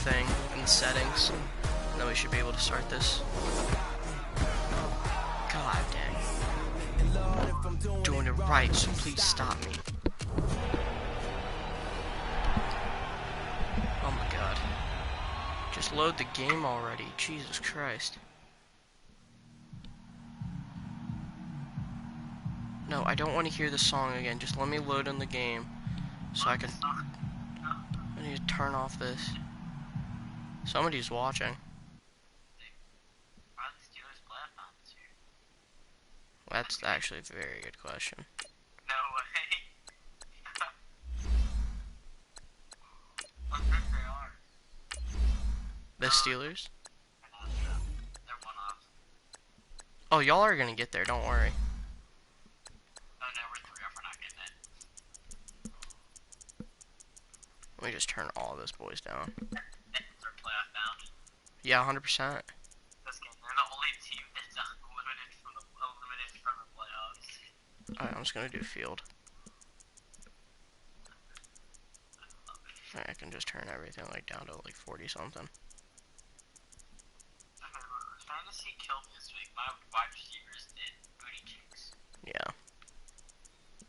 thing in the settings. And then we should be able to start this. God dang. I'm doing it right, so please stop me. Oh my god. Just load the game already. Jesus Christ. No, I don't want to hear the song again. Just let me load in the game so I can... I need to turn off this. Somebody's watching. That's actually a very good question. No way. I think they are. The Steelers? They're one off. Oh, y'all are gonna get there, don't worry. Oh no, we're 3 off, we're not getting it. Let me just turn all of those boys down. They're playoff bound. Yeah, 100%. This game, they're the only team that's eliminated from the playoffs. Alright, I'm just gonna do field. I can just turn everything like down to like 40 something. Fantasy killed me this week. My wide receivers did booty cheeks. Yeah.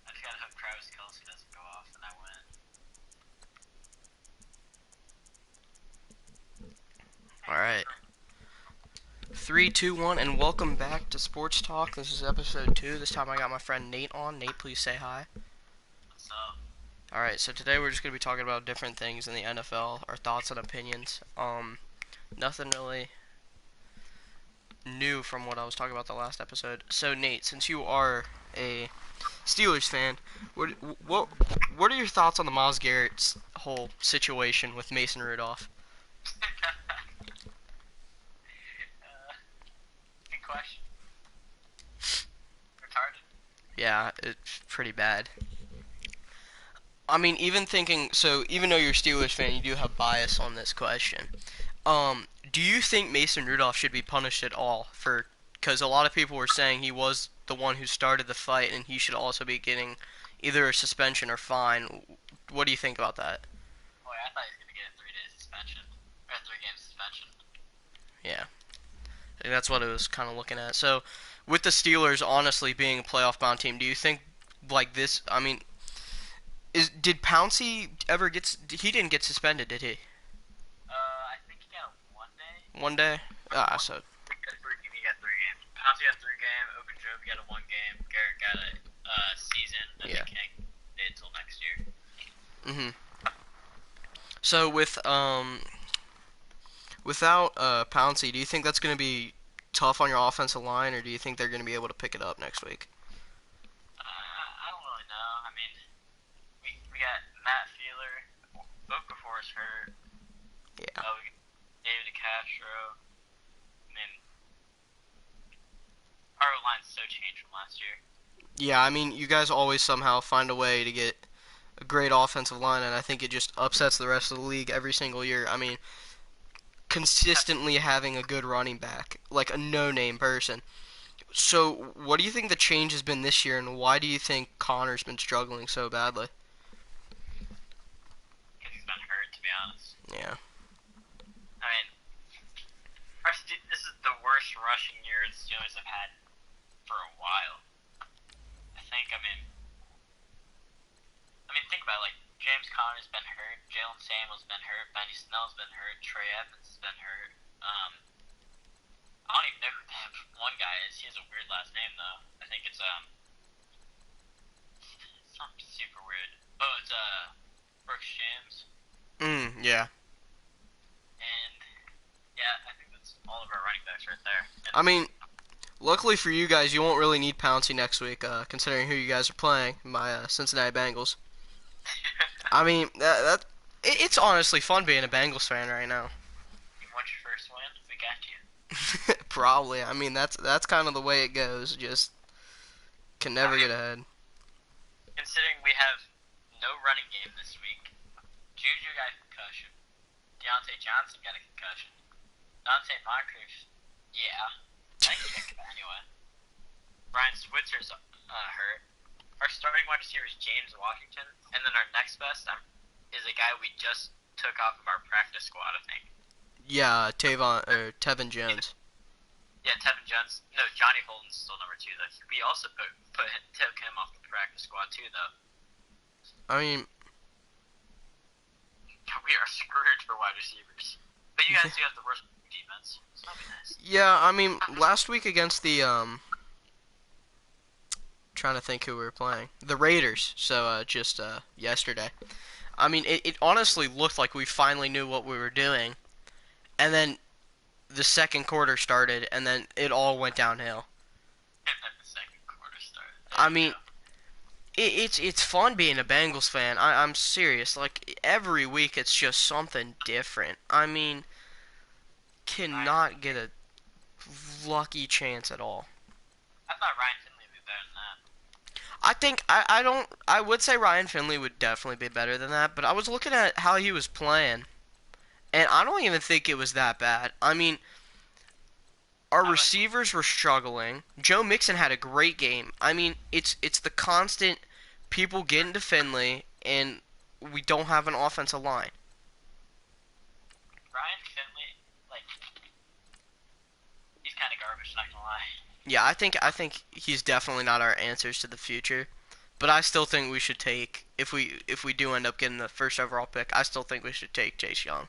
I just gotta hope Travis Kelce doesn't go off and I win. Alright. 3, 2, 1, and welcome back to Sports Talk. This is episode 2. This time I got my friend Nate on. Nate, please say hi. What's up? Alright, so today we're just going to be talking about different things in the NFL, our thoughts and opinions. Nothing really new from what I was talking about the last episode. So Nate, since you are a Steelers fan, what are your thoughts on the Myles Garrett's whole situation with Mason Rudolph? Good question. Retarded. Yeah, it's pretty bad. I mean, even though you're a Steelers fan, you do have bias on this question. Do you think Mason Rudolph should be punished at all because a lot of people were saying he was the one who started the fight and he should also be getting either a suspension or fine. What do you think about that? Boy, I thought he was going to get a 3-day suspension. Or a 3-game suspension. Yeah. I think that's what it was kind of looking at. So, with the Steelers honestly being a playoff-bound team, do you think like this, I mean, did Pouncey ever he didn't get suspended, did he? I think he got 1 day. 1 day? So... He got 3 games. Pouncey got 3 games, Ogunjobi got a 1 game, Garrett got a season, and Yeah. they can't stay until next year. So without Pouncey, do you think that's going to be tough on your offensive line, or do you think they're going to be able to pick it up next week? I don't really know. I mean, we got Matt Feeler, Okafor's hurt. Yeah. We got David Castro. I mean, our line's so changed from last year. Yeah, I mean, you guys always somehow find a way to get a great offensive line, and I think it just upsets the rest of the league every single year. I mean, consistently having a good running back, like a no-name person. So, what do you think the change has been this year, and why do you think Connor's been struggling so badly? Because he's been hurt, to be honest. Yeah. I mean, this is the worst rushing year the Steelers have had for a while. I mean, think about it, like, James Conner's been hurt, Jalen Samuel's been hurt, Benny Snell's been hurt, Trey Evans has been hurt. I don't even know who that one guy is. He has a weird last name, though. I think it's something super weird. Oh, it's, Brooks James. Yeah. And, yeah, I think that's all of our running backs right there. I mean, luckily for you guys, you won't really need Pouncey next week, considering who you guys are playing, my Cincinnati Bengals. I mean, it's honestly fun being a Bengals fan right now. You want your first win? We got you. Probably. I mean, that's kind of the way it goes. Just can never get ahead. Considering we have no running game this week, Juju got a concussion. Deontay Johnson got a concussion. Dante Moncrief, yeah. I think he picked it anyway. Brian Switzer's hurt. Our starting wide receiver is James Washington, and then our next best is a guy we just took off of our practice squad, I think. Yeah, Tevin Jones. Yeah, Tevin Jones. No, Johnny Holden's still number 2 though. We also took him off the practice squad too though. I mean, We are screwed for wide receivers. But you guys do have the worst defense, so that'll be nice. yeah, I mean, last week against the trying to think who we were playing, the Raiders. So just yesterday. I mean, it honestly looked like we finally knew what we were doing, and then the second quarter started, and then it all went downhill. And then the second quarter started. I mean, it's fun being a Bengals fan. I'm serious. Like, every week it's just something different. I mean, cannot get a lucky chance at all. I thought Ryan Finley would be better than that. I would say Ryan Finley would definitely be better than that, but I was looking at how he was playing, and I don't even think it was that bad. I mean, our receivers were struggling. Joe Mixon had a great game. I mean, it's the constant people getting to Finley, and we don't have an offensive line. Ryan Finley, like, he's kind of garbage, not gonna lie. Yeah, I think he's definitely not our answers to the future, but I still think we should take if we do end up getting the first overall pick. I still think we should take Chase Young.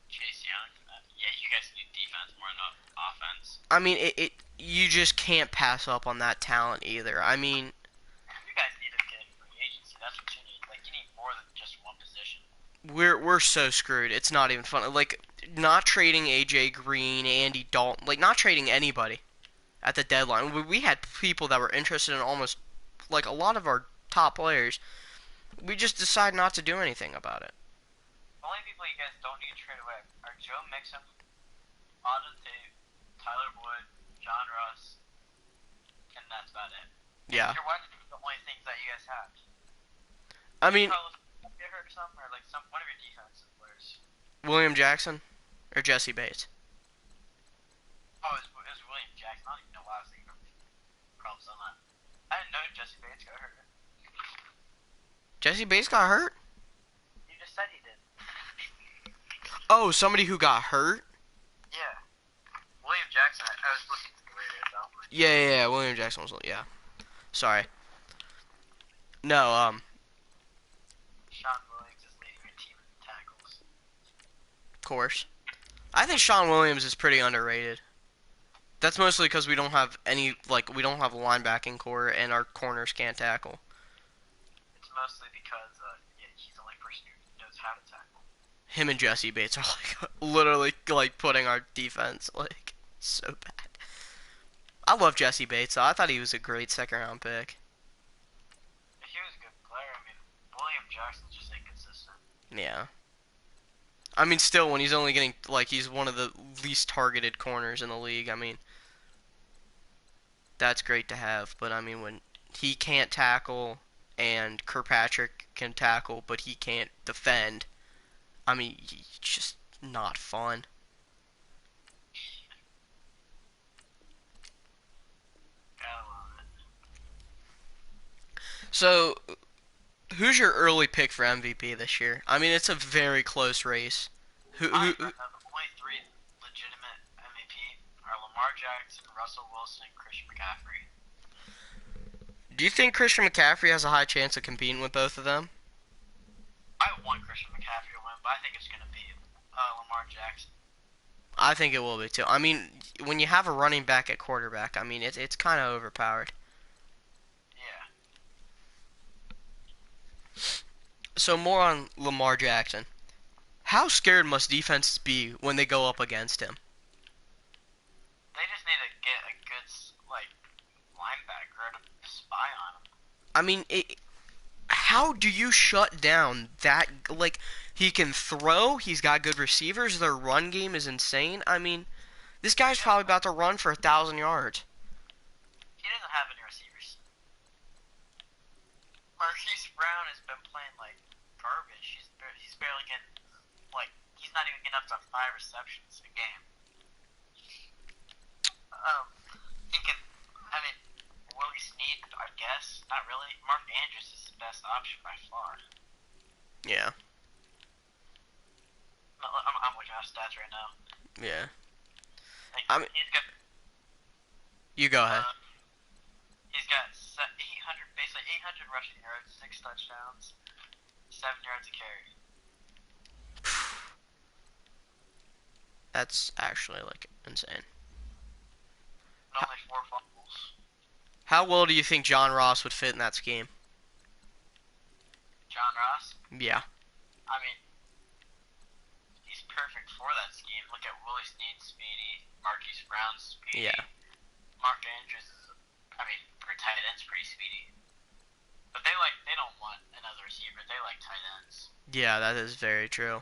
Chase Young, yeah, you guys need defense more than offense. I mean, it you just can't pass up on that talent either. I mean, You guys need to get free agency. That's what you need. Like, you need more than just one position. we're so screwed. It's not even funny. Like, not trading AJ Green, Andy Dalton, like not trading anybody at the deadline. We had people that were interested in almost like a lot of our top players. We just decided not to do anything about it. The only people you guys don't need to trade away are Joe Mixon, Auden Tate, Tyler Boyd, John Ross, and that's about it. Yeah. Your wide receivers are the only things that you guys have. I mean, Carlos get hurt or something, or like one of your defensive players. William Jackson or Jesse Bates. Oh, it was William Jackson. I don't even know why I was thinking of problems on that. I didn't know Jesse Bates got hurt. Jesse Bates got hurt? You just said he did. Oh, somebody who got hurt? Yeah. William Jackson, I was looking at the radio though. Yeah. William Jackson was, yeah. Sorry. No, Sean Williams is leading your team in tackles. of course. I think Sean Williams is pretty underrated. That's mostly because we don't have we don't have a linebacking core and our corners can't tackle. It's mostly because he's the only person who knows how to tackle. Him and Jesse Bates are like literally like putting our defense like so bad. I love Jesse Bates though. I thought he was a great second round pick. He was a good player. I mean, William Jackson's just inconsistent. Yeah. I mean, still, when he's only getting, like, he's one of the least targeted corners in the league, I mean, that's great to have. But, I mean, when he can't tackle and Kirkpatrick can tackle, but he can't defend, I mean, it's just not fun. So, who's your early pick for MVP this year? I mean, it's a very close race. The only 3 legitimate MVP are Lamar Jackson, Russell Wilson, and Christian McCaffrey. Do you think Christian McCaffrey has a high chance of competing with both of them? I want Christian McCaffrey to win, but I think it's going to be Lamar Jackson. I think it will be too. I mean, when you have a running back at quarterback, I mean, it's kind of overpowered. Yeah. So more on Lamar Jackson. How scared must defenses be when they go up against him? They just need to get a good linebacker to spy on him. I mean, how do you shut down that? Like, he can throw. He's got good receivers. Their run game is insane. I mean, this guy's probably about to run for 1,000 yards. He doesn't have any receivers. Marquise Brown has been playing like garbage. He's barely getting he's not even getting up to 5 receptions a game. I mean, Willie Snead, I guess. Not really. Mark Andrews is the best option by far. Yeah. looking at stats right now. Yeah. Like I mean, you go ahead. uh, he's got 800, basically 800 rushing yards, 6 touchdowns, 7 yards a carry, That's actually like insane. and only 4 fumbles. How well do you think John Ross would fit in that scheme? John Ross. Yeah. I mean, he's perfect for that scheme. Look at Willie Snead, speedy. Marquise Brown, speedy. Yeah. Mark Andrews is, I mean, for tight ends, pretty speedy. But they don't want another receiver. They like tight ends. Yeah, that is very true.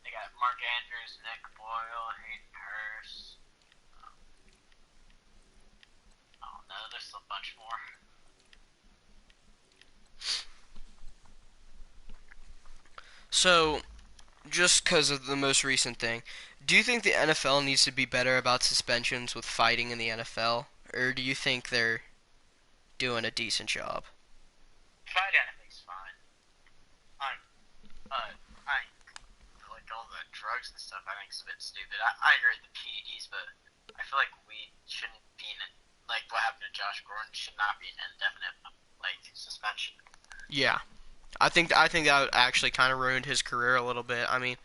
They got Mark Andrews, Nick Boyle, Hayden Hurst. Oh no, there's a bunch more. So, just because of the most recent thing, do you think the NFL needs to be better about suspensions with fighting in the NFL? Or do you think they're doing a decent job? Fighting, I think's fine. I like all the drugs and stuff. I think it's a bit stupid. I agree with the PEDs, but I feel like we shouldn't be in like what happened to Josh Gordon should not be an indefinite like suspension. Yeah. I think that actually kind of ruined his career a little bit. I mean,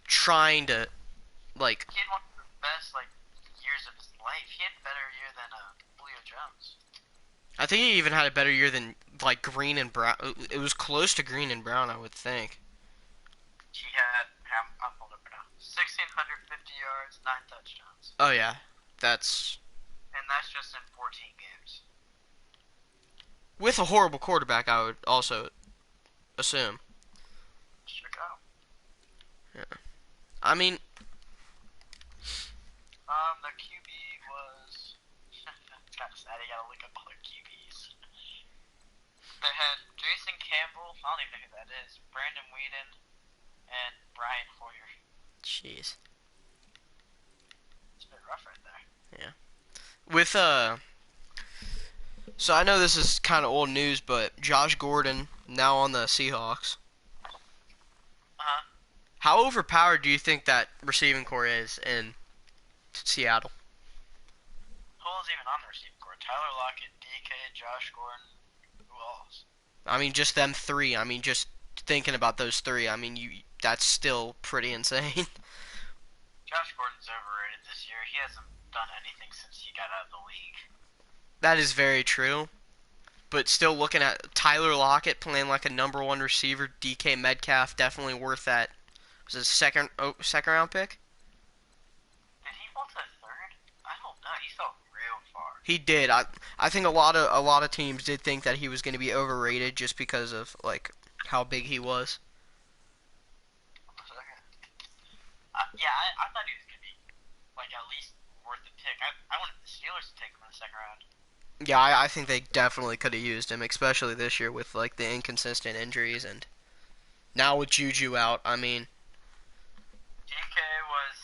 trying to like He had one of the best like years of his life. He had a better year than Julio Jones. I think he even had a better year than like Green and Brown. It was close to Green and Brown, I would think. He had I'm pulled up now. 1,650 yards, 9 touchdowns, Oh yeah, that's and that's just in 14 games. with a horrible quarterback. I would also assume. Chicago. Yeah. I mean, The QB was. It's kind of sad. You gotta look up all the QBs. They had Jason Campbell. I don't even know who that is. Brandon Whedon and Brian Hoyer. jeez. It's a bit rough right there. With so I know this is kind of old news, but Josh Gordon now on the Seahawks. Uh-huh. How overpowered do you think that receiving core is in Seattle? Who was even on the receiving corps? Tyler Lockett, DK, Josh Gordon. Who else? I mean, just them three. I mean, just thinking about those three. I mean, that's still pretty insane. Josh Gordon's overrated this year. He hasn't done anything since he got out of the league. That is very true. But still looking at Tyler Lockett playing like a number one receiver, DK Metcalf definitely worth that. Was it a second round pick? Did he fall to third? I don't know. He fell real far. He did. I think a lot of teams did think that he was going to be overrated just because of like how big he was. Yeah, I thought he was gonna be like at least worth the pick. I wanted the Steelers to take him in the second round. Yeah, I think they definitely could have used him, especially this year with like the inconsistent injuries and now with Juju out. I mean, DK was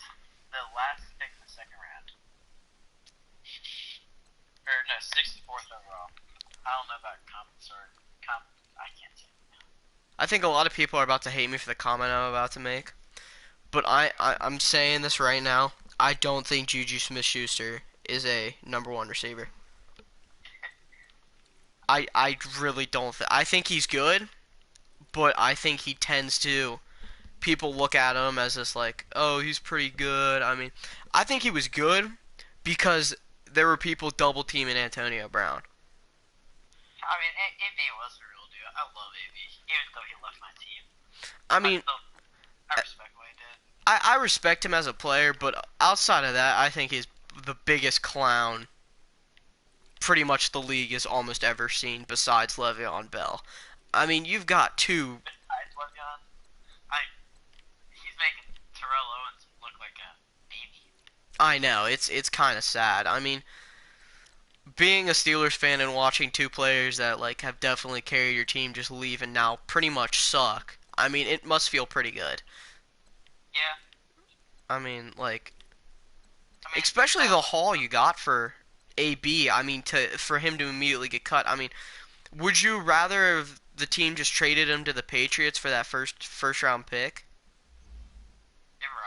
the last pick in the second round. Or no, 64th overall. I don't know about comments or I can't say. I think a lot of people are about to hate me for the comment I'm about to make, but I'm saying this right now. I don't think Juju Smith-Schuster is a number one receiver. I really don't. I think he's good, but I think he tends to. People look at him as this like, oh, he's pretty good. I mean, I think he was good because there were people double teaming Antonio Brown. I mean, AB was the real deal. I love AB, even though he left my team. I mean, I respect what he did. I respect him as a player, but outside of that, I think he's the biggest clown pretty much the league has almost ever seen besides Le'Veon Bell. I mean, you've got two. Besides Le'Veon, he's making Terrell Owens look like a baby. I know, it's kind of sad. I mean, being a Steelers fan and watching two players that like have definitely carried your team just leave and now pretty much suck. I mean, it must feel pretty good. Yeah. I mean, like, I mean, especially the haul you got for AB. I mean, for him to immediately get cut. I mean, would you rather have the team just traded him to the Patriots for that first round pick? Ever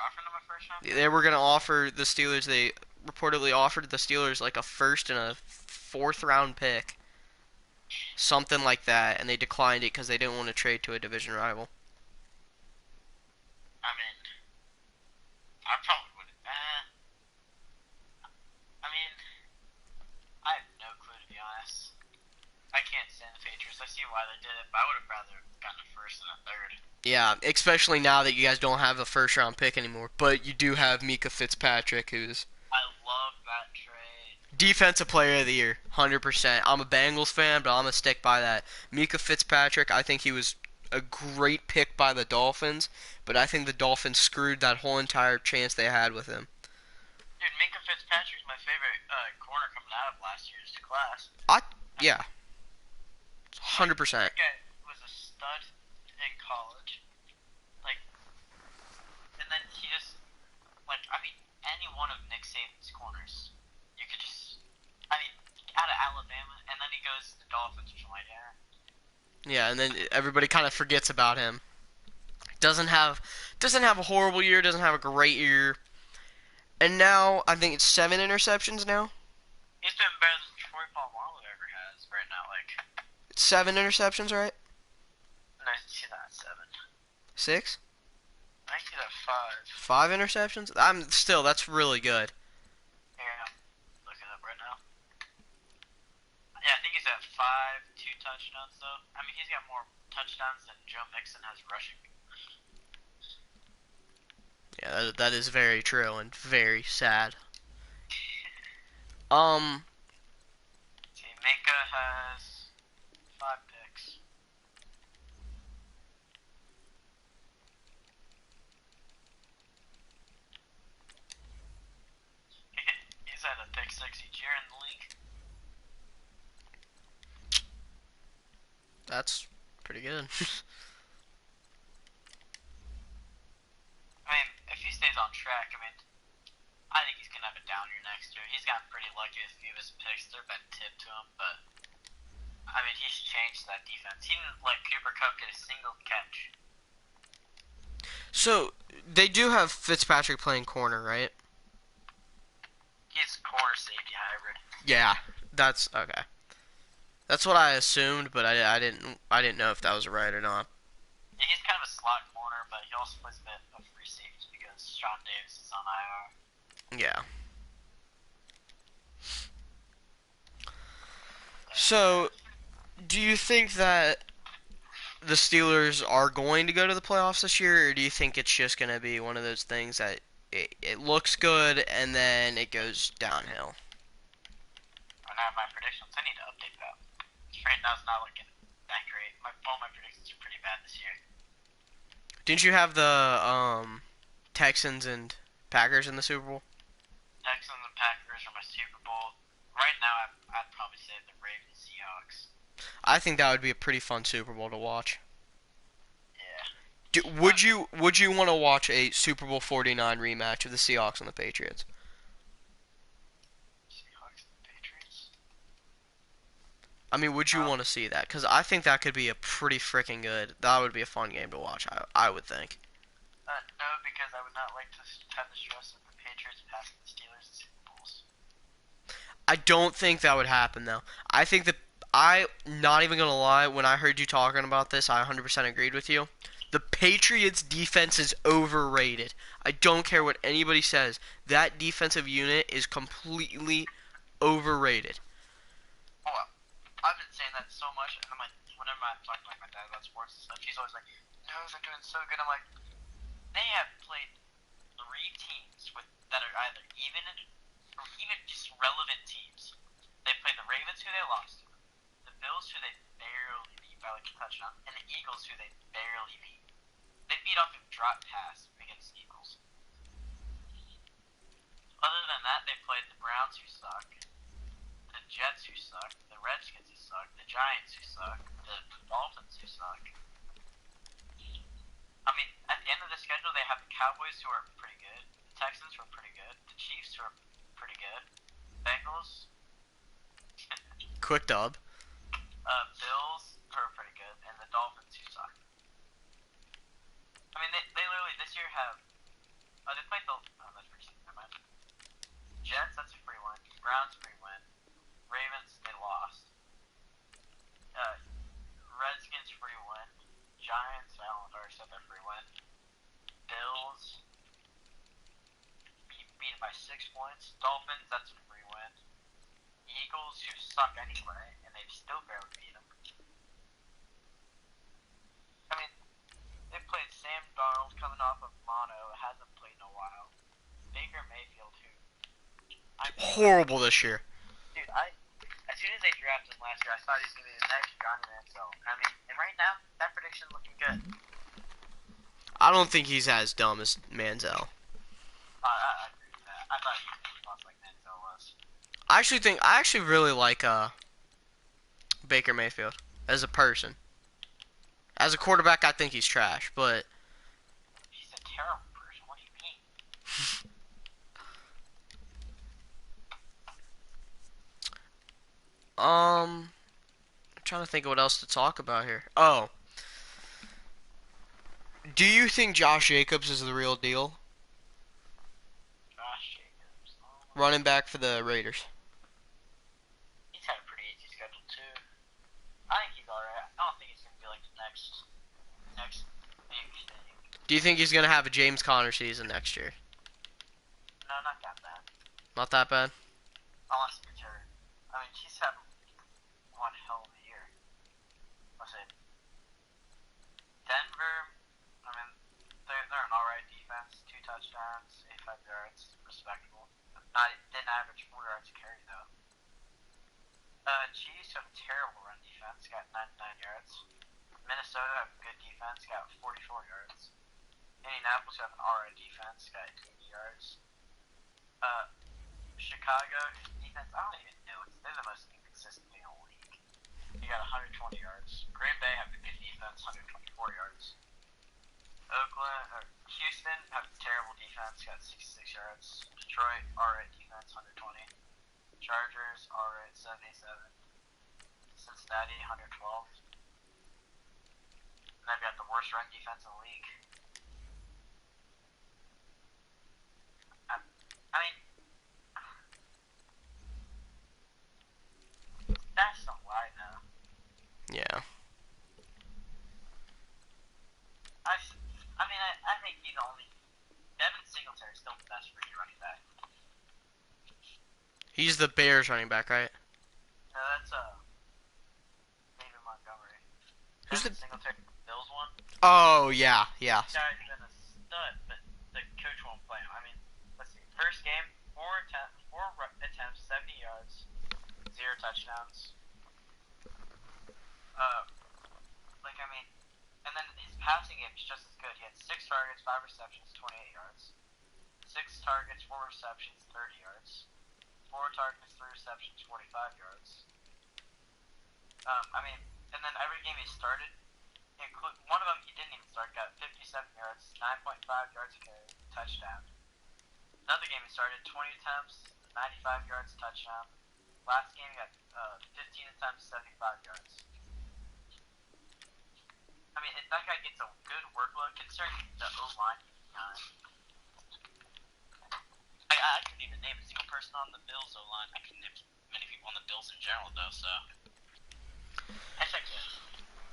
round pick? They were gonna offer the Steelers. They reportedly offered the Steelers like a first and a fourth round pick, something like that, and they declined it because they didn't want to trade to a division rival. I mean, I probably wouldn't. I mean, I have no clue to be honest. I can't stand the Patriots. I see why they did it, but I would have rather gotten a first and a third. Yeah, especially now that you guys don't have a first round pick anymore, but you do have Mika Fitzpatrick, who's I love that trade. defensive player of the year, 100%. I'm a Bengals fan, but I'm gonna stick by that. Mika Fitzpatrick, I think he was a great pick by the Dolphins, but I think the Dolphins screwed that whole entire chance they had with him. Dude, Minka Fitzpatrick's my favorite corner coming out of last year's class. Yeah, 100%. That guy was a stud in college. Like, and then he just, like, I mean, any one of Nick Saban's corners, you could just, I mean, out of Alabama, and then he goes to the Dolphins, which I'm like, yeah. Yeah, and then everybody kind of forgets about him. Doesn't have a horrible year, doesn't have a great year. And now I think it's 7 interceptions now. He's doing better than Troy Polamalu ever has right now. Like, It's 7 interceptions, right? nice to see that 7. 6? I see that 5. 5 interceptions? That's really good. Yeah, looking it up right now. Yeah, I think he's at 5, 2 touchdowns though. I mean, he's got more touchdowns than Joe Mixon has rushing. Yeah, that is very true and very sad. See, Minka has 5 picks. He's had a pick 6 each year in the league. That's pretty good. I mean, if he stays on track, I mean, I think he's going to have a down year next year. He's gotten pretty lucky with a few of his picks. They've been tipped to him, but, I mean, he's changed that defense. He didn't let Cooper Kupp get a single catch. So, they do have Fitzpatrick playing corner, right? He's corner safety hybrid. Yeah, that's okay. That's what I assumed, but I didn't know if that was right or not. Yeah, he's kind of a slot corner, but he also plays a bit of free safety because Sean Davis is on IR. Yeah. So, do you think that the Steelers are going to go to the playoffs this year, or do you think it's just going to be one of those things that it looks good and then it goes downhill? I don't have my predictions. I need to update that. Right now it's not looking that great. All my predictions are pretty bad this year. Didn't you have the Texans and Packers in the Super Bowl? Texans and Packers are my Super Bowl. Right now I'd probably say the Ravens Seahawks. I think that would be a pretty fun Super Bowl to watch. Yeah. Would you want to watch a Super Bowl 49 rematch of the Seahawks and the Patriots? Seahawks and Patriots. I mean, would you want to see that? Because I think that could be a pretty freaking good. That would be a fun game to watch. I would think. No, because I would not like to have the stress of the Patriots passing the Steelers in Super Bowls. I don't think that would happen though. I think that not even gonna lie. When I heard you talking about this, I 100% agreed with you. The Patriots defense is overrated. I don't care what anybody says. That defensive unit is completely overrated. Well, I've been saying that so much, and I'm like, whenever I'm talking to my dad about sports and stuff, he's always like, "No, they're doing so good." I'm like, they have played 3 teams that are either even or even just relevant teams. They played the Ravens, who they lost to, the Bills, who they barely beat by like a touchdown, and the Eagles, who they barely beat. They beat off a drop pass against the Eagles. Other than that, they played the Browns, who suck, the Jets, who suck, the Redskins, who suck, the Giants, who suck, the Dolphins, who suck. I mean, at the end of the schedule, they have the Cowboys, who are pretty good, the Texans, who are pretty good, the Chiefs, who are pretty good, Bengals, Quick dub. Bills, who are pretty good, and the Dolphins, who suck. I mean, they literally this year have they played the. Oh, that's pretty never mind. Jets, that's a free win. Browns, free win. Ravens, they lost. Redskins, free win. Giants, I don't know, already said their free win. Bills, beaten by 6 points. Dolphins, that's a free win. Eagles, who suck anyway, and they've still barely beat them. I mean, they played Sam Darnold coming off of mono, hasn't played in a while. Baker Mayfield, who Horrible this year. Dude, as soon as they drafted him last year, I thought he was going to be the next Johnny Manziel. I mean, and right now, that prediction's looking good. I don't think he's as dumb as Manziel. I agree with that. I thought he was lost like Manziel was. I actually really like Baker Mayfield as a person. As a quarterback, I think he's trash, but He's a terrible person. What do you mean? I'm trying to think of what else to talk about here. Oh, do you think Josh Jacobs is the real deal? Josh Jacobs. Running back for the Raiders. He's had a pretty easy schedule, too. I think he's alright. I don't think he's going to be like the next big thing. Do you think he's gonna have a James Conner season next year? No, not that bad. Not that bad. Unless he gets hurt. I mean, he's had one hell of a year. What's it? Denver, I mean, they're an alright defense. 2 touchdowns, 85 yards, respectable. Didn't average 4 yards a carry, though. Chiefs have a terrible run defense, got 99 yards. Minnesota have a good defense, got 44 yards. Indianapolis have an alright defense, got 80 yards. Chicago, defense, I don't even know. They're the most inconsistent thing in the league. You got 120 yards. Green Bay have a good defense, 124 yards. Houston have a terrible defense, got 66 yards. Detroit, alright defense, 120. Chargers, alright, 77. Cincinnati, 112. And they've got the worst run defense in the league. I mean, that's not why now. Yeah. I think he's only. Devin Singletary's still the best free running back. He's the Bears running back, right? No, that's David Montgomery. Who's Devin Singletary, Bills one. Oh yeah, yeah. This guy's been a stud, but the coach won't play him. I mean, let's see. First game, 4 attempts, 70 yards, 0 touchdowns. And then his passing game is just as good. He had 6 targets, 5 receptions, 28 yards. 6 targets, 4 receptions, 30 yards. 4 targets, 3 receptions, 45 yards. And then every game he started, one of them he didn't even start, got 57 yards, 9.5 yards a carry, touchdown. Another game he started, 20 attempts, 95 yards, touchdown. Last game he got 15 attempts, 75 yards. I mean, if that guy gets a good workload, considering the O-line he's behind. I couldn't even name a single person on the Bills O-line. I couldn't name many people on the Bills in general, though, so. I checked it.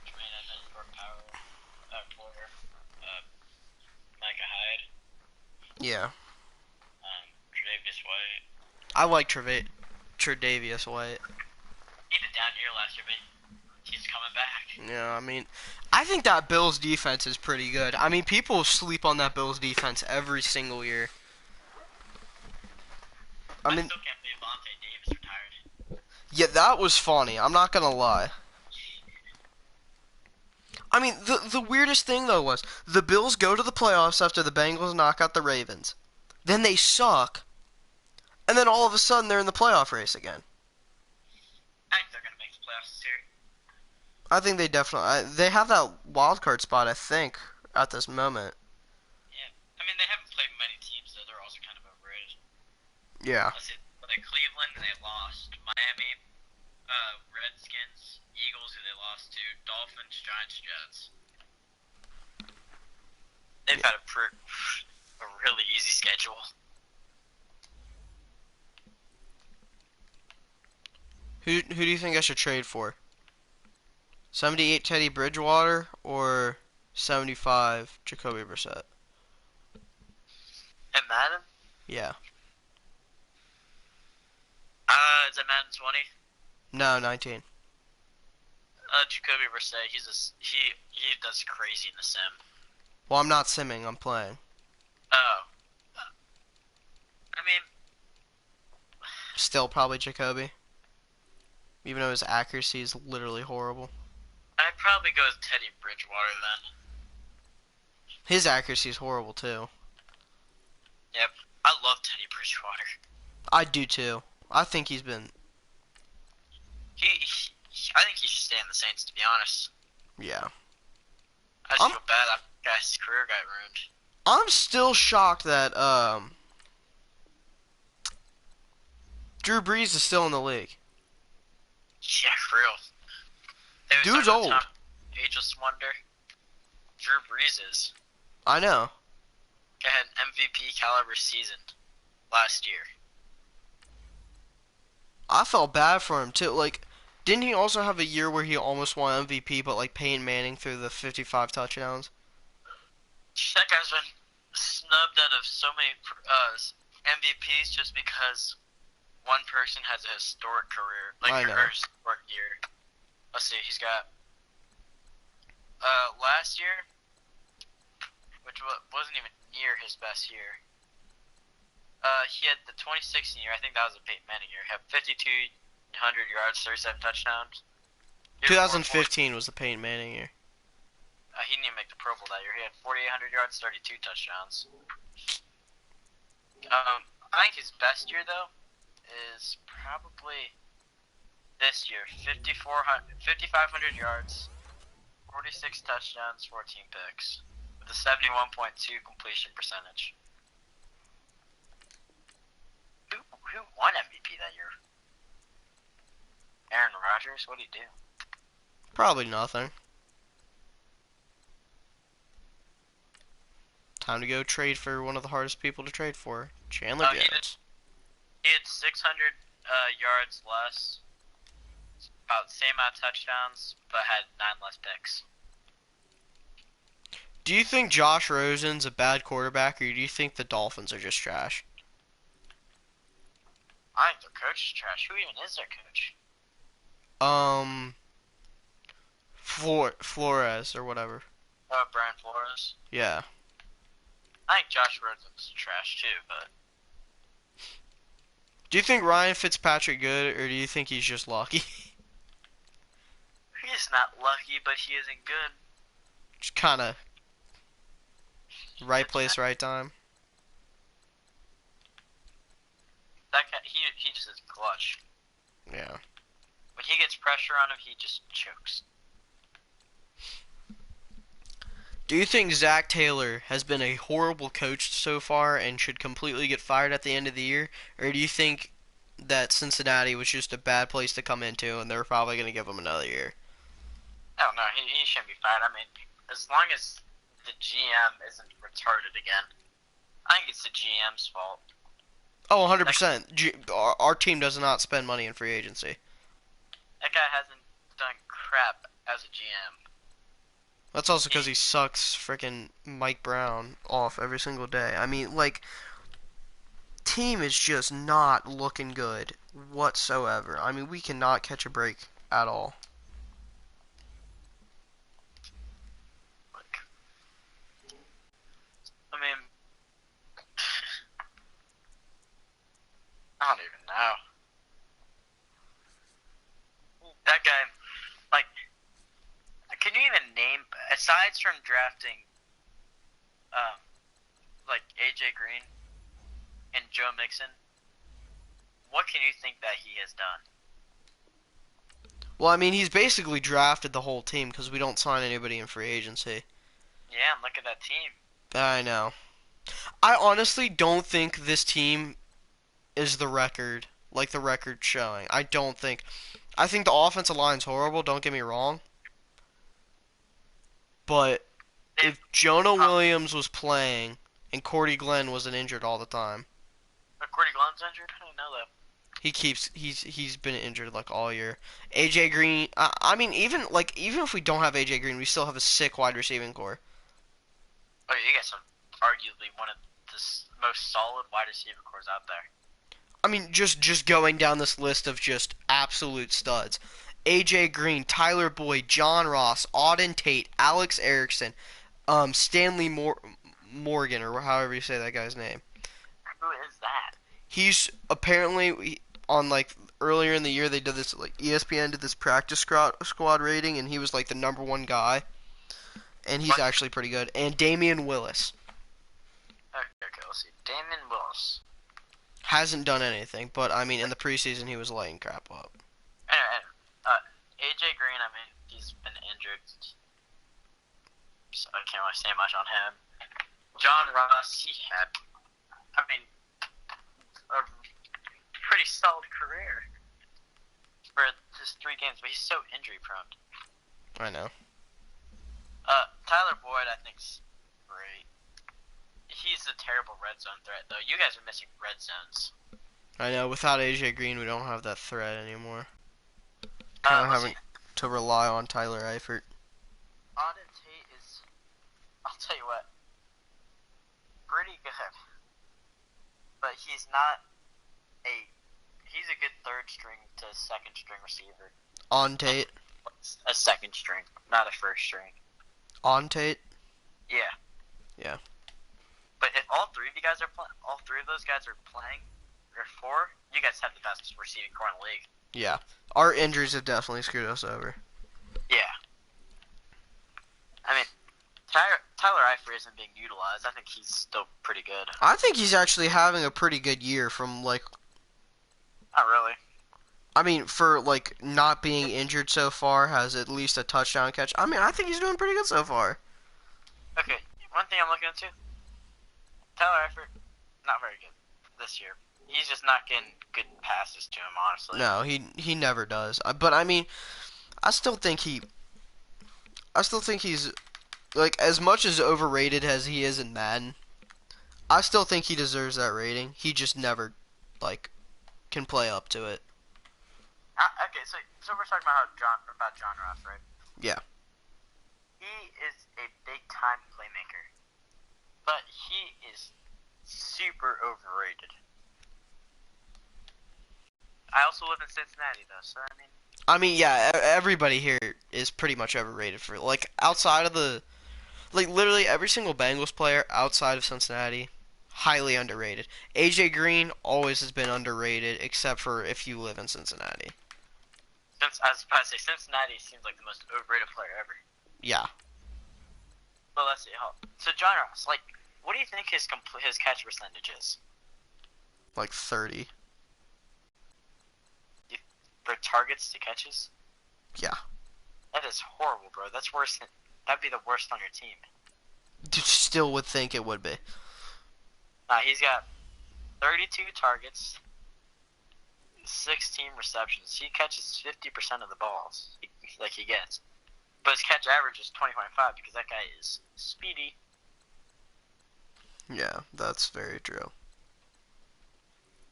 Tremaine Edmonds, Jordan Power, Porter, Micah Hyde. Yeah. Tre'Davious White. I like Tre'Davious White. He had a down year last year, but he's coming back. Yeah, I mean, I think that Bills defense is pretty good. I mean, people sleep on that Bills defense every single year. I mean, still can't believe Vontae Davis retired. yeah, that was funny. I'm not gonna lie. I mean, the weirdest thing though was the Bills go to the playoffs after the Bengals knock out the Ravens, then they suck, and then all of a sudden they're in the playoff race again. I think they're gonna make the playoffs this year. I think they definitely they have that wild card spot. I think at this moment. Yeah, I mean they haven't played many teams, so they're also kind of overrated. Yeah. Let's see, they Cleveland and they lost. Miami, Redskins, Eagles who they lost to, Dolphins, Giants, Jets. They've had a really easy individual. Who do you think I should trade for? 78 Teddy Bridgewater or 75 Jacoby Brissett? And Madden? Yeah. Is it Madden 20? No, 19. Jacoby Brissett. He does crazy in the sim. Well, I'm not simming, I'm playing. Oh. I mean, Still probably Jacoby. Even though his accuracy is literally horrible. I'd probably go with Teddy Bridgewater then. His accuracy is horrible too. Yep. I love Teddy Bridgewater. I do too. I think he's been. I think he should stay in the Saints, to be honest. Yeah. I just feel bad that guy's career got ruined. I'm still shocked that Drew Brees is still in the league. Yeah, for real. Dude's old. Ageless wonder. Drew Brees is. I know. He had an MVP caliber season last year. I felt bad for him too. Like, didn't he also have a year where he almost won MVP, but like Peyton Manning threw the 55 touchdowns? That guy's been snubbed out of so many MVPs just because one person has a historic career, like I know. a historic year. Let's see, he's got last year, which wasn't even near his best year. He had the 2016 year. I think that was a Peyton Manning year. He had 5,200 yards, 37 touchdowns. 2015 was the Peyton Manning year. He didn't even make the Pro Bowl that year. He had 4,800 yards, 32 touchdowns. I think his best year though is probably this year. 5,500 yards, 46 touchdowns, 14 picks, with a 71.2 completion percentage. Who won MVP that year? Aaron Rodgers? What did he do? Probably nothing. Time to go trade for one of the hardest people to trade for, Chandler Jones. He had 600 yards less, about the same amount of touchdowns, but had 9 less picks. Do you think Josh Rosen's a bad quarterback, or do you think the Dolphins are just trash? I think their coach is trash. Who even is their coach? Flores or whatever. Oh, Brian Flores. Yeah. I think Josh Rosen's trash too, but Do you think Ryan Fitzpatrick good, or do you think he's just lucky? he's not lucky, but he isn't good. Just kind of right place, right time. That guy, he just is clutch. Yeah. When he gets pressure on him, he just chokes. Do you think Zach Taylor has been a horrible coach so far and should completely get fired at the end of the year? Or do you think that Cincinnati was just a bad place to come into and they're probably going to give him another year? I don't know. He shouldn't be fired. I mean, as long as the GM isn't retarded again, I think it's the GM's fault. Oh, 100%. Our team does not spend money in free agency. That guy hasn't done crap as a GM. That's also because he sucks freaking Mike Brown off every single day. I mean, like, team is just not looking good whatsoever. I mean, we cannot catch a break at all. I mean, I don't even know. That guy, like, can you even name, aside from drafting, like AJ Green and Joe Mixon, what can you think that he has done? Well, I mean, he's basically drafted the whole team because we don't sign anybody in free agency. Yeah, and look at that team. I know. I honestly don't think this team is the record, like the record showing. I don't think. I think the offensive line's horrible, don't get me wrong. But if Jonah Williams was playing and Cordy Glenn wasn't injured all the time. But Cordy Glenn's injured? I didn't know that. He's been injured like all year. AJ Green. I mean, even if we don't have AJ Green, we still have a sick wide receiving core. Oh, yeah, you guys have arguably one of the most solid wide receiver cores out there. I mean, just going down this list of just absolute studs. AJ Green, Tyler Boyd, John Ross, Auden Tate, Alex Erickson, Stanley Morgan, or however you say that guy's name. Who is that? He's apparently on like earlier in the year they did this like ESPN did this practice squad rating, and he was like the #1 guy, and he's What? actually pretty good. And Damian Willis Okay, let's see. Damon Willis. hasn't done anything, but I mean in the preseason he was lighting crap up. Anyway, AJ Green, I mean, he's been injured, so I can't really say much on him. John Ross, he had, I mean, a pretty solid career for just 3 games, but he's so injury prone. I know. Tyler Boyd, I think's great. He's a terrible red zone threat, though. You guys are missing red zones. I know. Without AJ Green, we don't have that threat anymore. Kind of having to rely on Tyler Eifert. Auden Tate is, I'll tell you what, pretty good. But he's a good 3rd string to 2nd string receiver. On Tate. A 2nd string, not a 1st string. On Tate. Yeah. Yeah. But if all 3 of you guys are all 3 of those guys are playing, or 4, you guys have the best receiving core in the league. Yeah. Our injuries have definitely screwed us over. Yeah. I mean, Tyler Eifert isn't being utilized. I think he's still pretty good. I think he's actually having a pretty good year from like. Not really. I mean, for like not being injured so far, has at least a touchdown catch. I mean, I think he's doing pretty good so far. Okay, one thing I'm looking into, Tyler Eifert, not very good this year. He's just not getting good passes to him, honestly. No, he never does. But I mean, I still think he's like as much as overrated as he is in Madden. I still think he deserves that rating. He just never like can play up to it. Okay, so we're talking about John Ross, right? Yeah. He is a big-time playmaker, but he is super overrated. I also live in Cincinnati, though, so I mean, yeah, everybody here is pretty much overrated for like outside of the like literally every single Bengals player outside of Cincinnati, highly underrated. AJ Green always has been underrated, except for if you live in Cincinnati. Since I was about to say, Cincinnati seems like the most overrated player ever. Yeah. But let's see. So John Ross, like, what do you think his catch percentage is? Like 30. For targets to catches? Yeah. That is horrible, bro. That's worse than, that'd be the worst on your team. Still would think it would be. He's got 32 targets, 16 receptions. He catches 50% of the balls he gets. But his catch average is 20.5 because that guy is speedy. Yeah, that's very true.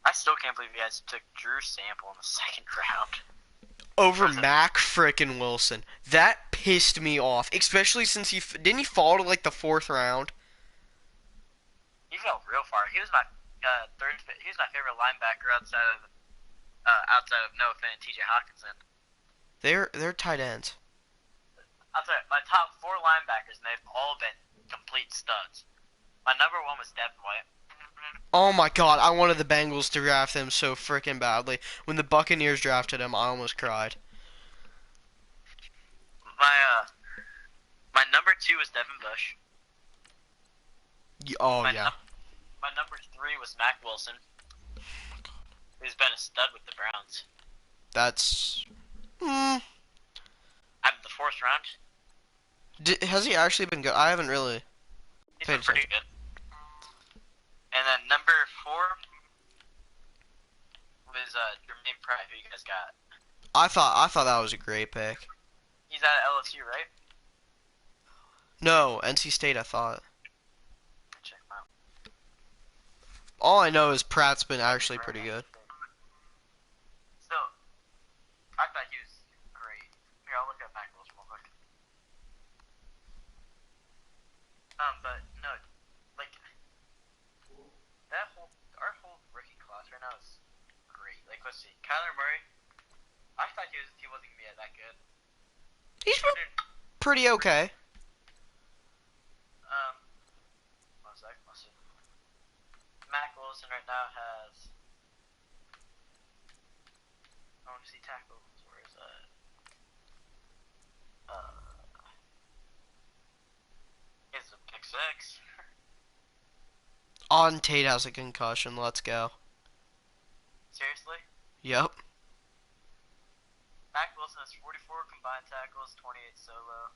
I still can't believe you guys took Drew Sample in the 2nd round. Over Mac frickin' Wilson. That pissed me off, especially since didn't he fall to like the 4th round? He fell real far. He was my He was my favorite linebacker outside of Noah Fant and T.J. Hawkinson. They're tight ends. I'll tell you, my top 4 linebackers, and they've all been complete studs. My number 1 was Devin White. Oh my god, I wanted the Bengals to draft him so freaking badly. When the Buccaneers drafted him, I almost cried. My number 2 was Devin Bush. Yeah. My number 3 was Mac Wilson. Who's been a stud with the Browns. That's. I'm the 4th round. Has he actually been good? I haven't really. He's been pretty good. And then number 4 was Jermaine Pratt, who you guys got. I thought that was a great pick. He's out of LSU, right? No, NC State. I thought. Check him out. All I know is Pratt's been actually pretty good. Still, I thought he was great. Here, I'll look at Mac Wilson real quick. But no, like our whole rookie class right now is great. Like, let's see, Kyler Murray. I thought he wasn't gonna be that good. He's been pretty okay. One sec, let's see. Mac Wilson right now has. I want to see tackles. Where is that? It's a pick six. Auden Tate has a concussion. Let's go. Seriously? Yep. Mac Wilson has 44 combined tackles, 28 solo,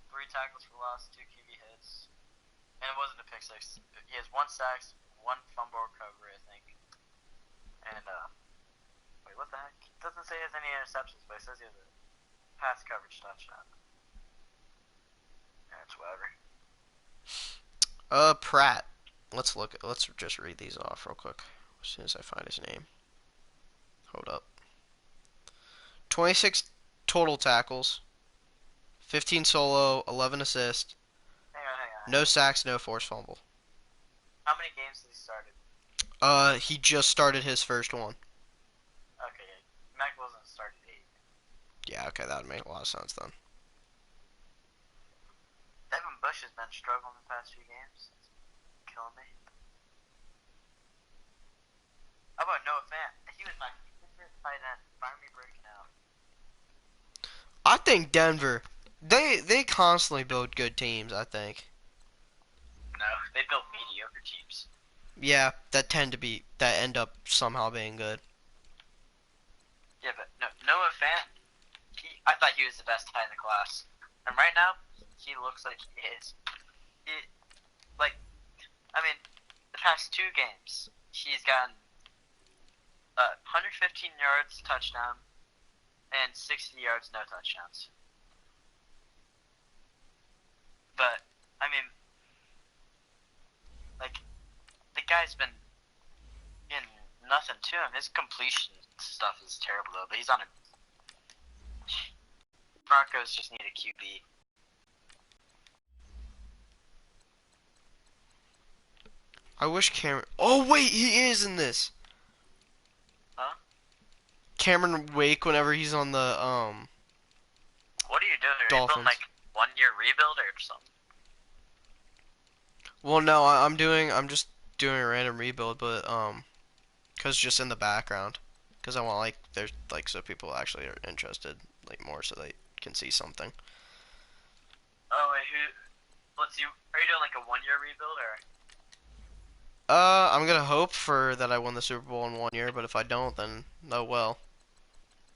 3 tackles for loss, 2 QB hits, and it wasn't a pick six. He has 1 sack, 1 fumble recovery, I think. And wait, what the heck? It doesn't say he has any interceptions, but it says he has a pass coverage touchdown. Yeah, it's whatever. Pratt. Let's just read these off real quick as soon as I find his name. Hold up. 26 total tackles, 15 solo, 11 assists, Hang on. no sacks, no forced fumble. How many games has he started? He just started his first one. Okay, Mac Wilson started 8. Yeah, okay, that would make a lot of sense then. Devin Bush has been struggling the past few games. It's killing me. How about Noah Fant? He was my favorite tight end. Finally breaking out. I think Denver, they constantly build good teams, I think. No, they built mediocre teams. Yeah, that end up somehow being good. Yeah, but no, Noah Fant, I thought he was the best tight end in the class. And right now, he looks like he is. The past 2 games, he's gotten 115 yards touchdown and 60 yards no touchdowns. But the guy's been getting nothing to him. His completion stuff is terrible though. But he's on a. Broncos just need a QB. I wish Cameron. Oh wait, he is in this. Huh? Cameron Wake whenever he's on the What are you doing? Are you Dolphins. building like 1-year rebuild or something? Well, no, I'm just doing a random rebuild, but cause just in the background, cause I want there's so people actually are interested more so they can see something. Oh wait, let's see. Are you doing like a 1-year rebuild or? I'm gonna hope for that I win the Super Bowl in 1 year, but if I don't, then oh well.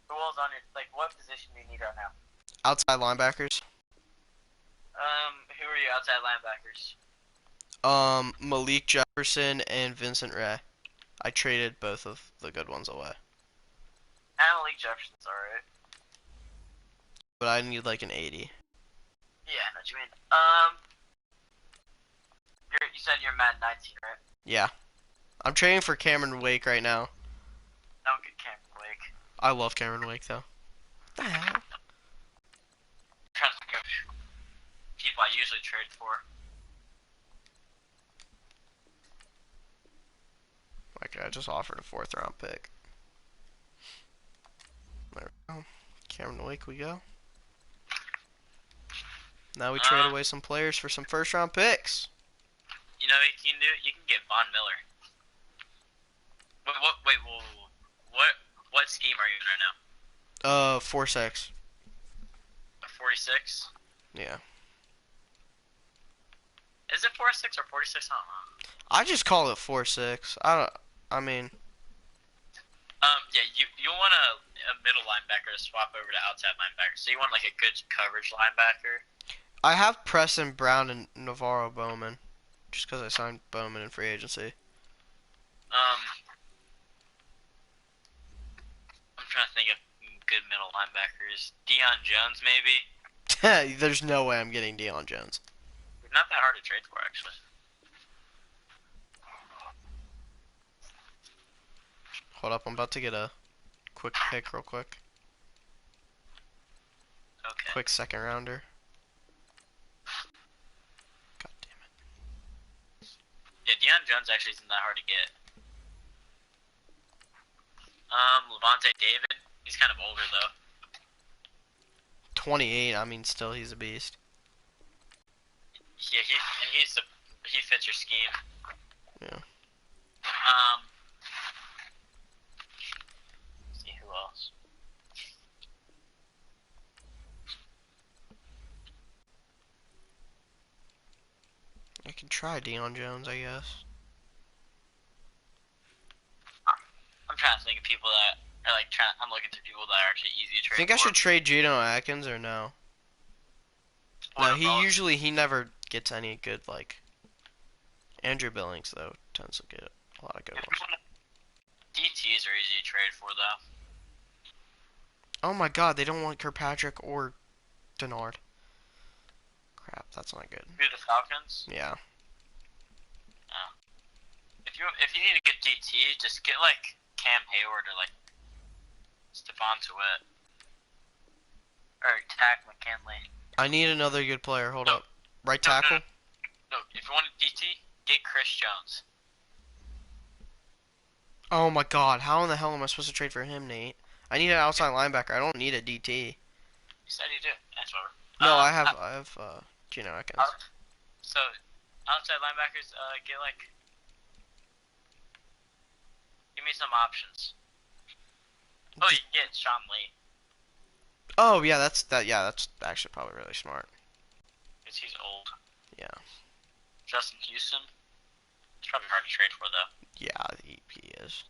Who else on it? Like, what position do you need right now? Outside linebackers. Who are your outside linebackers? Malik Jefferson and Vincent Ray. I traded both of the good ones away. Malik Jefferson's alright. But I need an 80. Yeah, I know what you mean. You said you're Madden 19, right? Yeah. I'm trading for Cameron Wake right now. Don't get Cameron Wake. I love Cameron Wake though. What the hell? I'm trying to think of people I usually trade for. I just offered a 4th round pick. There we go. Cameron Wake we go. Now we trade away some players for some 1st round picks. You know what you can do? You can get Von Miller. Wait, what scheme are you in right now? 4-6. A 46? Yeah. Is it 4-6 or 46? I don't know. I just call it 4-6. Yeah, you want a middle linebacker to swap over to outside linebacker. So you want like a good coverage linebacker. I have Preston Brown and Navarro Bowman, just because I signed Bowman in free agency. I'm trying to think of good middle linebackers. Deion Jones, maybe. There's no way I'm getting Deion Jones. Not that hard to trade for, actually. Hold up, I'm about to get a quick pick real quick. Okay. Quick second rounder. God damn it. Yeah, Deion Jones actually isn't that hard to get. Levante David. He's kind of older though. 28, I mean, still, he's a beast. Yeah, he fits your scheme. Yeah. Let's see who else. I can try Deion Jones, I guess. I'm trying to think of people that are like I'm looking through people that are actually easy to trade Think I for. should trade Geno Atkins or no? No, he never gets any good, like... Andrew Billings, though, tends to get a lot of good ones. DTs are easy to trade for, though. Oh my god, they don't want Kirkpatrick or Denard. Crap, that's not good. Who, the Falcons? Yeah. Oh. If you need a good DT, just get like Cam Hayward or like Stephon Tuitt or Tack McKinley. I need another good player. Hold No. up. Right No, tackle? No, if you want a DT, get Chris Jones. Oh my god, how in the hell am I supposed to trade for him, Nate? I need an outside linebacker. I don't need a DT. You said you do. That's whatever. No, I have Geno Atkins. So, outside linebackers, get like... Give me some options. Oh, you can get Sean Lee. Oh, yeah, that's actually probably really smart. Because he's old. Yeah. Justin Houston. It's probably hard to trade for, though. Yeah, he is.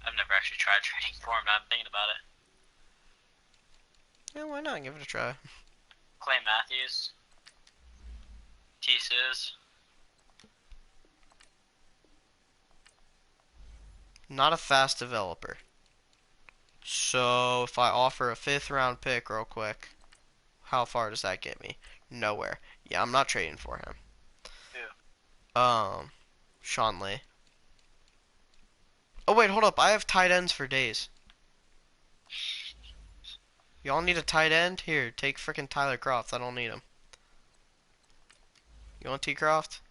I've never actually tried trading for him, now I'm thinking about it. Yeah, why not? Give it a try. Clay Matthews. T-Sizz. Not a fast developer. So, if I offer a 5th round pick real quick, how far does that get me? Nowhere. Yeah, I'm not trading for him. Who? Sean Lee. Oh, wait, hold up. I have tight ends for days. Y'all need a tight end? Here, take frickin' Tyler Croft. I don't need him. You want T. Croft?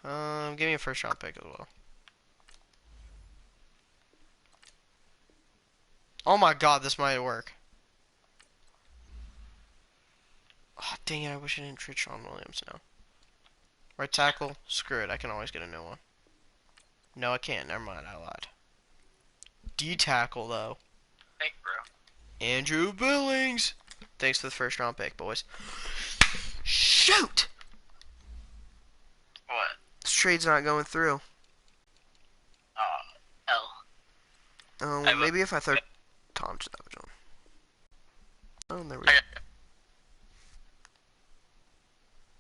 Give me a 1st round pick as well. Oh my god, this might work. Oh, dang it, I wish I didn't trade Sean Williams now. Right tackle? Screw it, I can always get a new one. No, I can't. Never mind, I lied. D tackle, though. Thank you, bro. Andrew Billings! Thanks for the 1st round pick, boys. Shoot! What? This trade's not going through. L. Well, maybe if I throw Tom Savage on. Oh, there we go.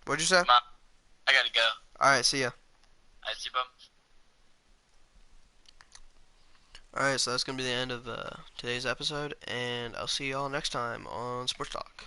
What'd you say? I gotta go. Alright, see ya. I see, bum. Alright, so that's gonna be the end of today's episode, and I'll see y'all next time on Sports Talk.